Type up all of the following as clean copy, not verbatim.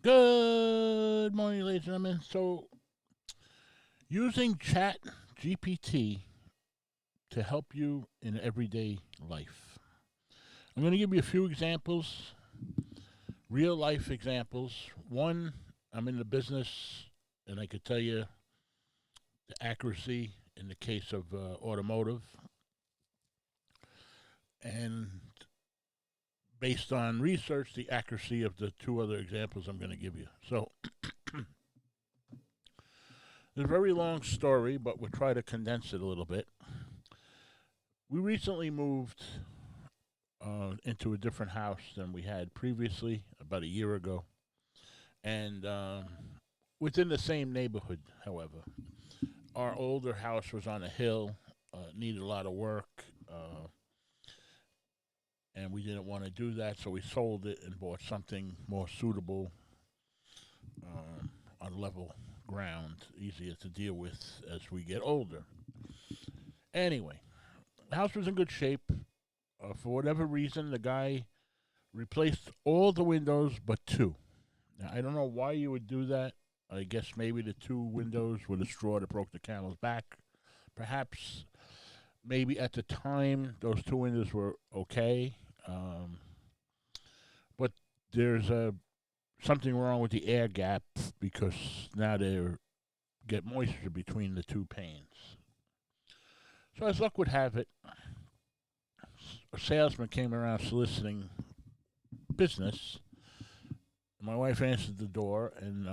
Good morning, ladies and gentlemen. So, using Chat GPT to help you in everyday life. I'm going to give you a few examples, real life examples. One, I'm in the business, and I could tell you the accuracy in the case of automotive. And based on research, the accuracy of the two other examples I'm going to give you. So, it's a very long story, but we'll try to condense it a little bit. We recently moved into a different house than we had previously, about a year ago, and within the same neighborhood. However, our older house was on a hill, needed a lot of work, and we didn't want to do that, so we sold it and bought something more suitable on level ground, easier to deal with as we get older. Anyway, the house was in good shape. For whatever reason, the guy replaced all the windows but two. Now, I don't know why you would do that. I guess maybe the two windows were the straw that broke the camel's back. Perhaps, maybe at the time, those two windows were okay. But there's something wrong with the air gap because now they get moisture between the two panes. So, as luck would have it, a salesman came around soliciting business. My wife answered the door, and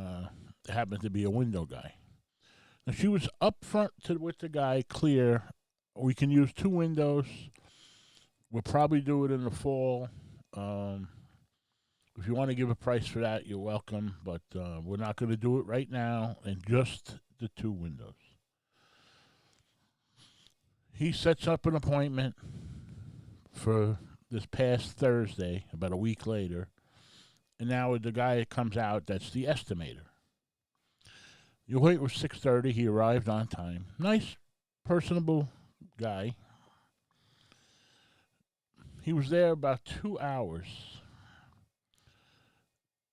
it happened to be a window guy. Now she was upfront with the guy, clear. We can use two windows. We'll probably do it in the fall. If you want to give a price for that, you're welcome. But we're not going to do it right now, and just the two windows. He sets up an appointment for this past Thursday, about a week later. And now the guy that comes out, that's the estimator. Your wait was 6:30. He arrived on time. Nice, personable guy. He was there about 2 hours.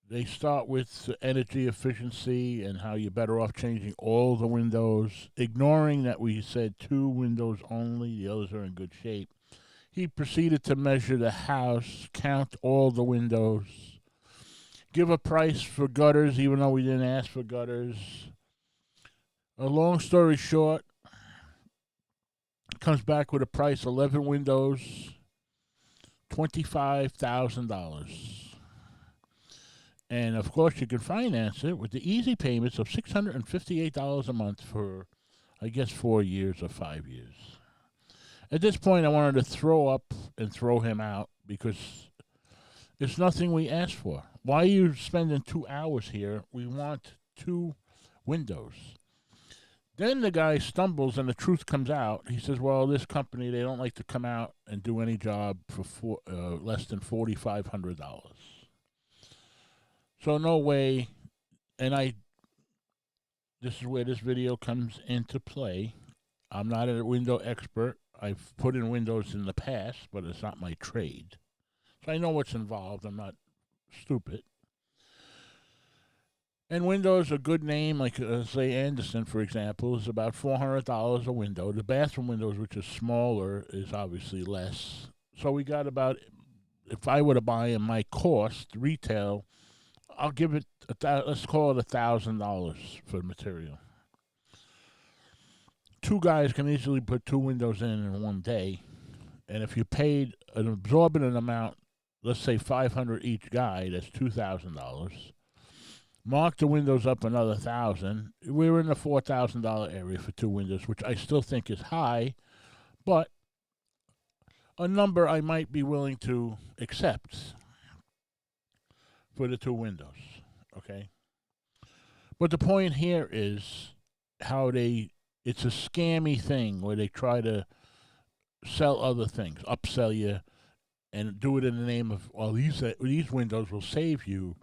They start with energy efficiency and how you're better off changing all the windows, ignoring that we said two windows only. The others are in good shape. He proceeded to measure the house, count all the windows, give a price for gutters, even though we didn't ask for gutters. A long story short, comes back with a price 11 windows, $25,000. And of course, you can finance it with the easy payments of $658 a month for, I guess, 4 years or 5 years. At this point, I wanted to throw up and throw him out because it's nothing we asked for. Why are you spending 2 hours here? We want two windows. Then the guy stumbles and the truth comes out. He says, well, this company, they don't like to come out and do any job for less than $4,500. So no way. And this is where this video comes into play. I'm not a window expert. I've put in windows in the past, but it's not my trade. So I know what's involved. I'm not stupid. And windows, a good name, like say Anderson, for example, is about $400 a window. The bathroom windows, which is smaller, is obviously less. So we got about, if I were to buy in my cost, retail, I'll give it, let's call it $1,000 for the material. Two guys can easily put two windows in one day. And if you paid an absorbent amount, let's say $500 each guy, that's $2,000. Mark the windows up another $1,000. We're in the $4,000 area for two windows, which I still think is high, but a number I might be willing to accept for the two windows. Okay? But the point here is how it's a scammy thing where they try to sell other things, upsell you, and do it in the name of, well, these windows will save you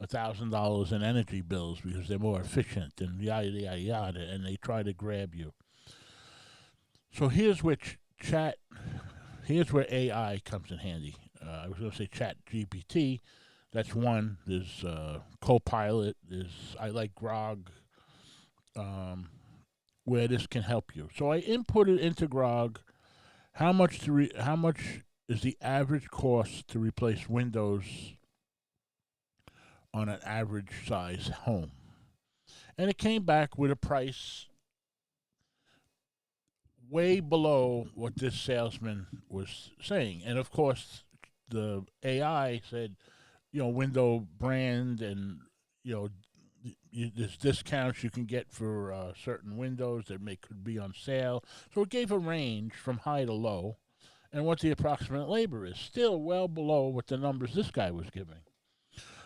$1,000 in energy bills because they're more efficient and yada yada yada, and they try to grab you. So here's where AI comes in handy. I was going to say Chat GPT. That's one. There's Copilot. There's I like Grog, um, where this can help you. So I inputted into Grog how much is the average cost to replace Windows on an average size home, and it came back with a price way below what this salesman was saying. And of course, the AI said, window brand, and you know, there's discounts you can get for certain windows that could be on sale. So it gave a range from high to low, and what the approximate labor is. Still well below what the numbers this guy was giving.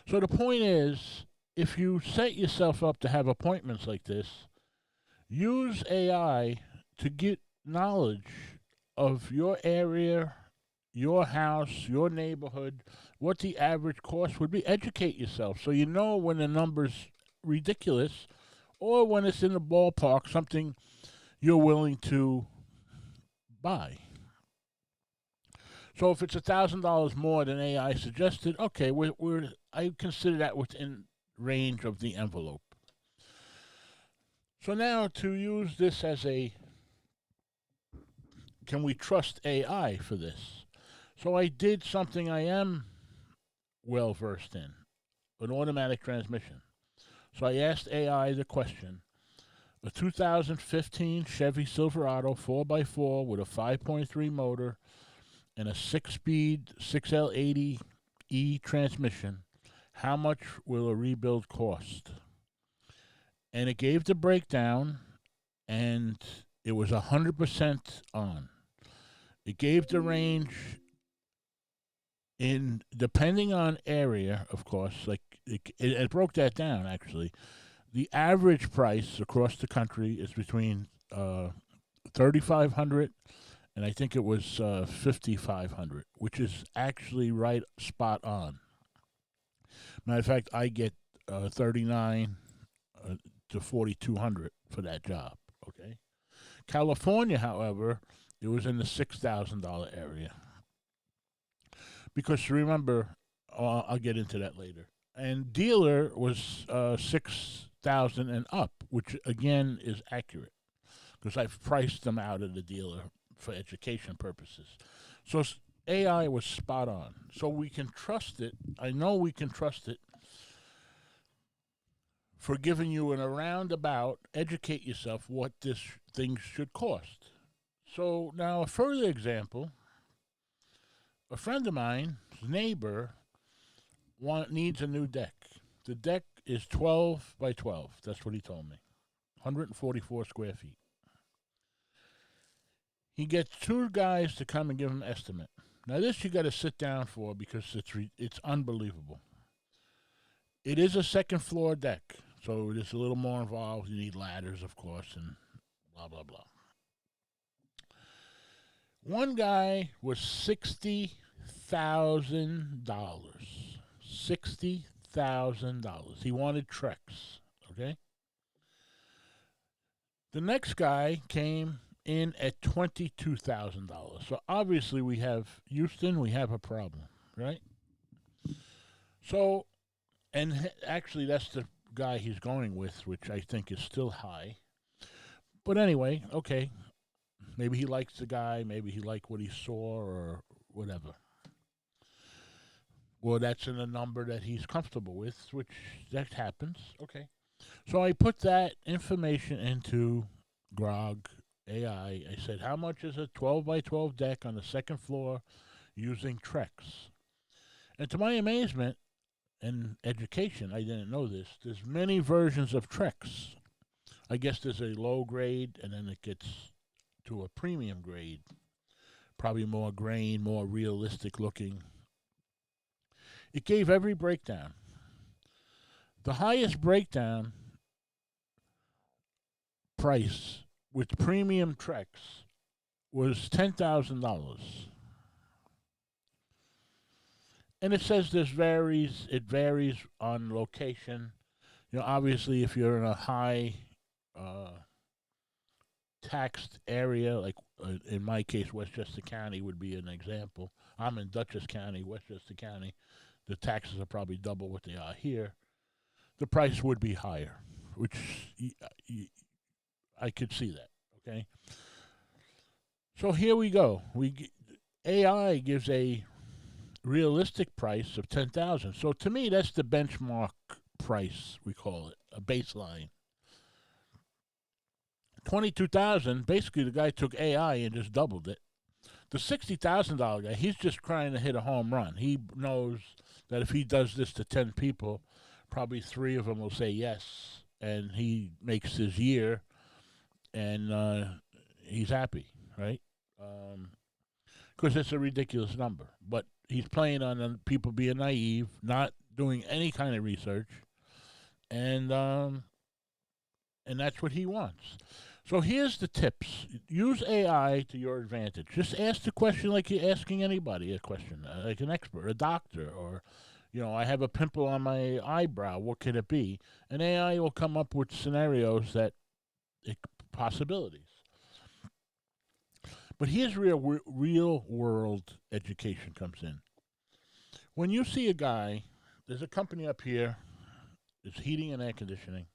So the point is, if you set yourself up to have appointments like this, use AI to get knowledge of your area, your house, your neighborhood, what the average cost would be. Educate yourself so you know when the number's ridiculous or when it's in the ballpark, something you're willing to buy. So if it's $1,000 more than AI suggested, okay, I consider that within range of the envelope. So now to use this as can we trust AI for this? So I did something I am well versed in, an automatic transmission. So I asked AI the question: a 2015 Chevy Silverado 4x4 with a 5.3 motor and a 6-speed 6L80E transmission, how much will a rebuild cost? And it gave the breakdown, and it was 100% on. It gave the range in depending on area, of course. Like it broke that down actually. The average price across the country is between 3,500 and I think it was 5,500, which is actually right spot on. Matter of fact, I get 39 to 4,200 for that job. Okay. California, however, it was in the $6,000 area. Because remember, I'll get into that later. And dealer was 6,000 and up, which again is accurate because I've priced them out of the dealer for education purposes. So AI was spot on. So we can trust it. I know we can trust it for giving you an roundabout, educate yourself what this thing should cost. So now a further example, a friend of mine, his neighbor, needs a new deck. The deck is 12 by 12. That's what he told me. 144 square feet. He gets two guys to come and give him an estimate. Now this you got to sit down for because it's unbelievable. It is a second floor deck, so it is a little more involved. You need ladders, of course, and blah blah blah. One guy was $60,000. $60,000. He wanted Trex. Okay. The next guy came in at $22,000. So obviously we have Houston. We have a problem, right? So, and actually that's the guy he's going with, which I think is still high. But anyway, okay. Maybe he likes the guy. Maybe he liked what he saw or whatever. Well, that's in a number that he's comfortable with, which that happens. Okay. So I put that information into Grog AI. I said, how much is a 12 by 12 deck on the second floor using Trex? And to my amazement and education, I didn't know this, there's many versions of Trex. I guess there's a low grade, and then it gets to a premium grade. Probably more grain, more realistic looking. It gave every breakdown. The highest breakdown price with premium Trex was $10,000. And it says it varies on location. Obviously, if you're in a high taxed area, like in my case, Westchester County would be an example. I'm in Dutchess County, Westchester County. the taxes are probably double what they are here, the price would be higher, which I could see that. Okay. So here we go. AI gives a realistic price of 10,000. So to me, that's the benchmark price, we call it, a baseline. 22,000, basically the guy took AI and just doubled it. The $60,000 guy, he's just trying to hit a home run. He knows that if he does this to 10 people, probably 3 of them will say yes, and he makes his year, and he's happy, right? Because it's a ridiculous number. But he's playing on people being naive, not doing any kind of research, and that's what he wants. So here's the tips. Use AI to your advantage. Just ask the question like you're asking anybody a question, like an expert, a doctor, or, I have a pimple on my eyebrow. What could it be? And AI will come up with scenarios possibilities. But here's real world education comes in. When you see a guy, there's a company up here, it's heating and air conditioning.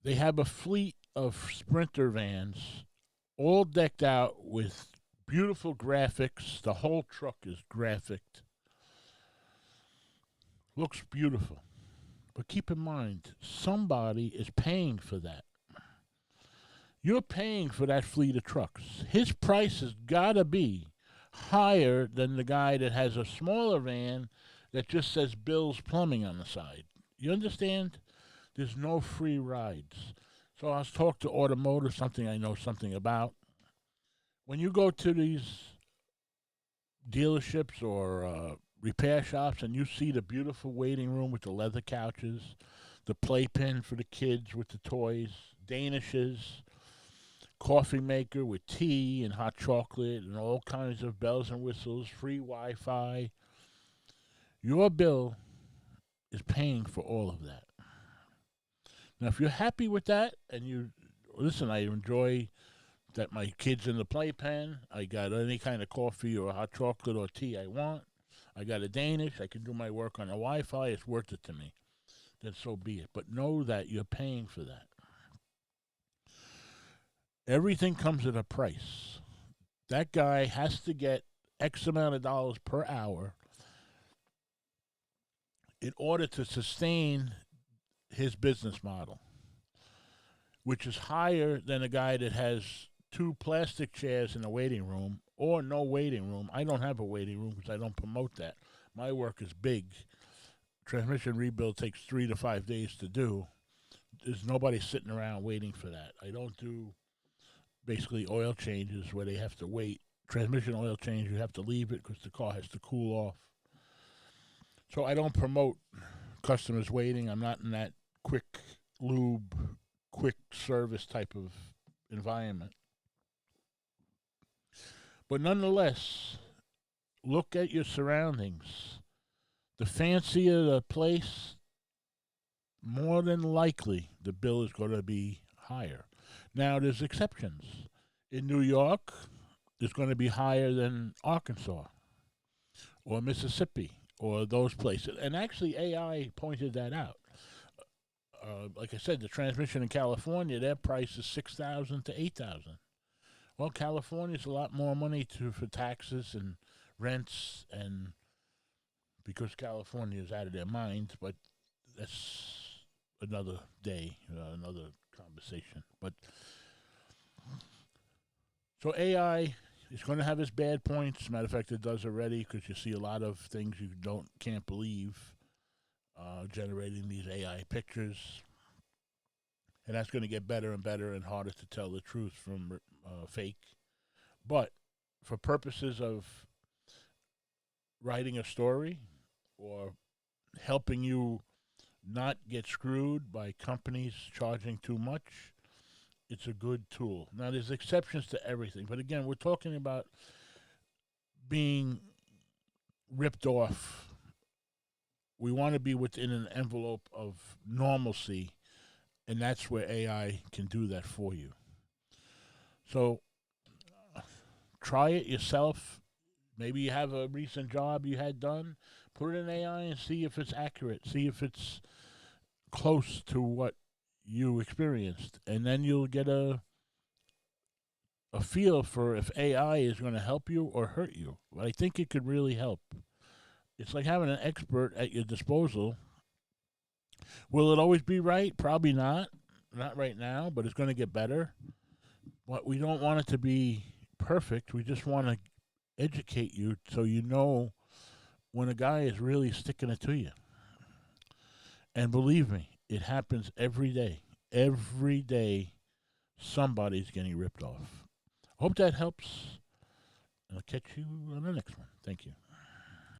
They have a fleet of Sprinter vans, all decked out with beautiful graphics. The whole truck is graphicked. Looks beautiful. But keep in mind, somebody is paying for that. You're paying for that fleet of trucks. His price has got to be higher than the guy that has a smaller van that just says Bill's Plumbing on the side. You understand? There's no free rides. So I was talking to automotive, something I know something about. When you go to these dealerships or repair shops and you see the beautiful waiting room with the leather couches, the playpen for the kids with the toys, Danishes, coffee maker with tea and hot chocolate and all kinds of bells and whistles, free Wi-Fi, your bill is paying for all of that. Now, if you're happy with that and listen, I enjoy that my kid's in the playpen, I got any kind of coffee or hot chocolate or tea I want, I got a Danish, I can do my work on the Wi-Fi, it's worth it to me, then so be it. But know that you're paying for that. Everything comes at a price. That guy has to get X amount of dollars per hour in order to sustain his business model, which is higher than a guy that has 2 plastic chairs in a waiting room or no waiting room. I don't have a waiting room because I don't promote that. My work is big. Transmission rebuild takes 3 to 5 days to do. There's nobody sitting around waiting for that. I don't do basically oil changes where they have to wait. Transmission oil change, you have to leave it because the car has to cool off. So I don't promote customers waiting. I'm not in that quick lube, quick service type of environment. But nonetheless, look at your surroundings. The fancier the place, more than likely the bill is going to be higher. Now, there's exceptions. In New York, it's going to be higher than Arkansas or Mississippi or those places. And actually, AI pointed that out. Like I said, the transmission in California, their price is $6,000 to $8,000. Well, California's a lot more money for taxes and rents, and because California is out of their mind, but that's another day, another conversation. But so AI is going to have its bad points. Matter of fact, it does already, because you see a lot of things you can't believe generating these AI pictures, and that's going to get better and better and harder to tell the truth from fake. But for purposes of writing a story or helping you not get screwed by companies charging too much, it's a good tool. Now, there's exceptions to everything, but again, we're talking about being ripped off. We want to be within an envelope of normalcy, and that's where AI can do that for you. So try it yourself. Maybe you have a recent job you had done, put it in AI and see if it's accurate, see if it's close to what you experienced, and then you'll get a feel for if AI is going to help you or hurt you. But I think it could really help. It's like having an expert at your disposal. Will it always be right? Probably not. Not right now, but it's going to get better. But we don't want it to be perfect. We just want to educate you so you know when a guy is really sticking it to you. And believe me, it happens every day. Every day, somebody's getting ripped off. Hope that helps. I'll catch you on the next one. Thank you.